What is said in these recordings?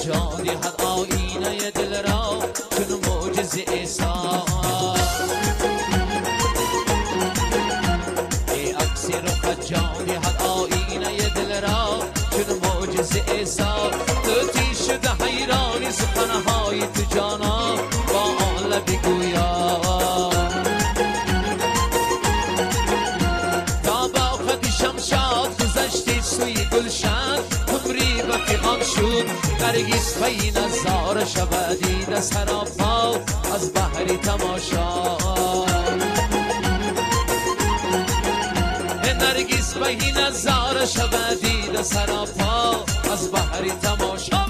جانی هر آینه دل را چون معجزه عیسی ای عکس رخ جانی هر آینه دل را چون معجزه عیسی توتی شده حیرانی سخنهای تو جانا با آن لب گویا تا با خود شمشاد گذشتی سوی گلشن عمری به فیغان شد نرگس پی نظاره شود دیده سراپا از بحری تماشا نرگس پی نظاره شود دیده سراپا از بحری تماشا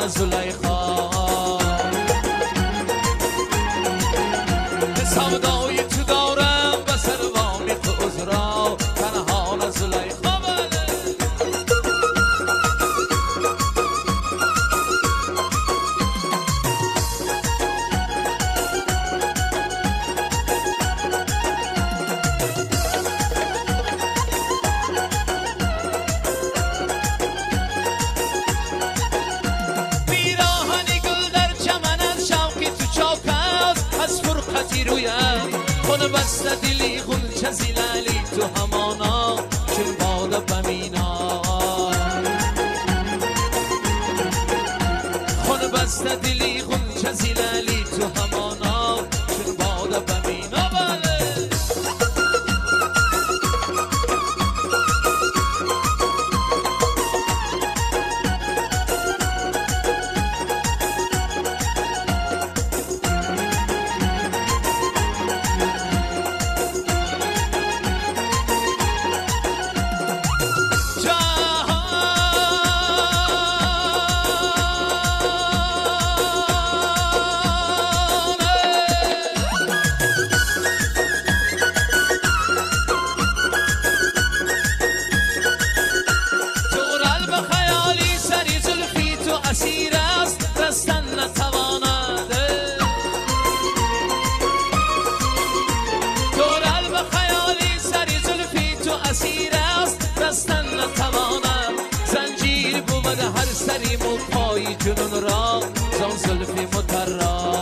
زلیخا سودای تو دارم و سروان تو عذرا پنهان زلیخا خون بسته دلی غنچه زلالی تو همانا چون باده بمینا خون بسته دلی غنچه زلالی تو همانا چون باده بمینا سری مو پای جنون را زان زلفی مترا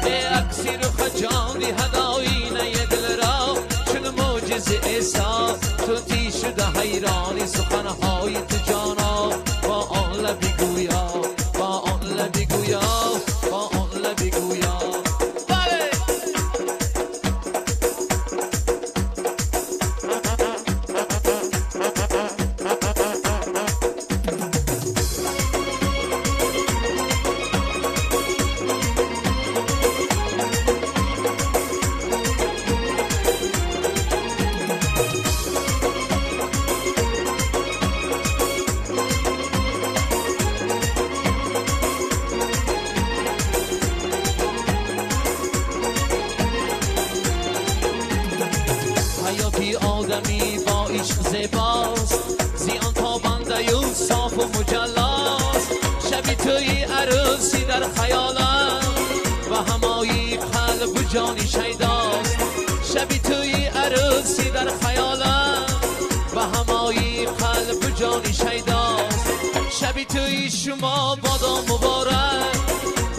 ای عکسی رخ جانی هدایینه دل را چون معجزه عیسی توتی شده حیرانی سخنهای تو جانا با آن لبی گویا با آن لبی گویا با آن لبی گویا حیاتی آدمی با عشق زیباست زیان تابنده و صاف و مجلاست شبی توی عروسی در خیالم و همایی قلب و جانی شیداست شبی توی عروسی در خیالم و همایی قلب و جانی شیداست شبی توی شما بادا مبارک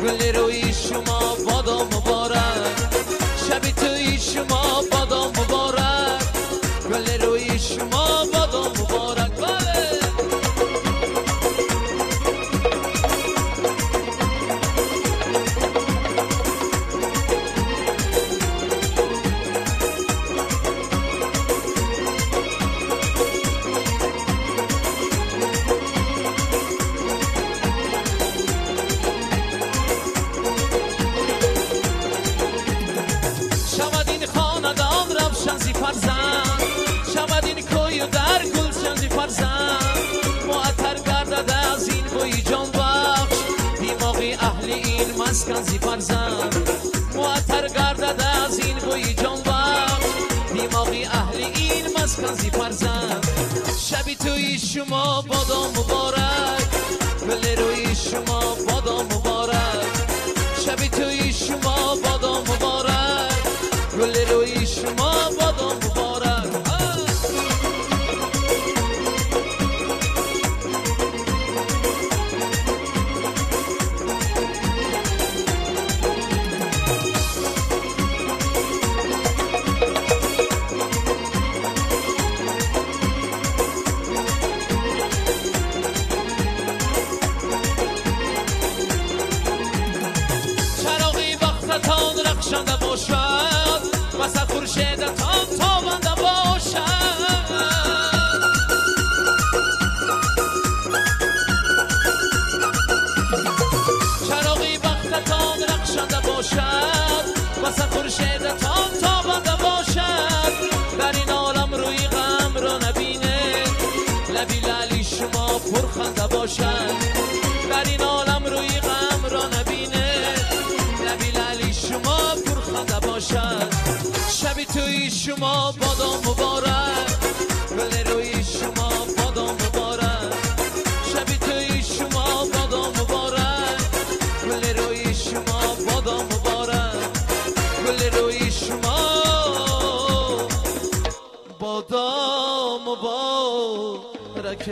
گل روی شما بادا مبارک شبی توی شما بادا مبارک گل روی شما بادا مبارک بله مسکن زی فرزند معطر گردد از این بوی جانور دیماغی اهل این مسکن زی فرزند شبی توی شما بادا مبارک گل روی شما بادا مبارک شبی توی شما بادا مبارک گل روی شما بادا مبارک رخشنده باشد وسط خورشیدتان تابنده باشد چراغی وقتتان رخشنده باشد وسط خورشیدتان تابنده باشد در این عالم روی غم را نبینه لبی لعلی شما پرخنده باشد در این عالم روی غم را نبینه لبی لعلی شما پرخنده باشد شبی توی شما بادا مبارک گل روی شما بادا مبارک شبی توی شما بادا مبارک گل روی شما بادا مبارک گل روی شما بادا مبارک